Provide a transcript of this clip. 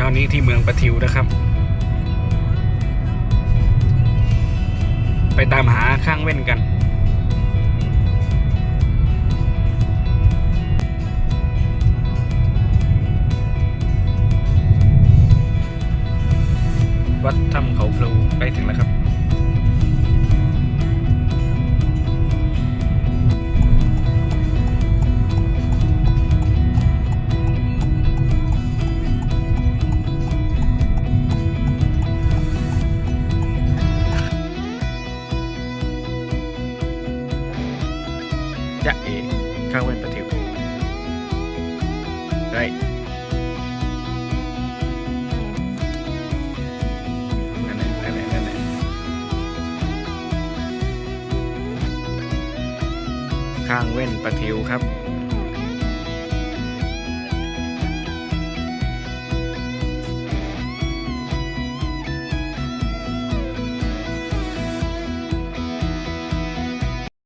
ช้านี้ที่เมืองประทิวนะครับไปตามหาข้างเว้นกันวัดถ้ำเขาพลูใกล้ถึงแล้วครับจะเอข้างเว้นประทิวได้นั่นแหละข้างเว้นประทิวครับ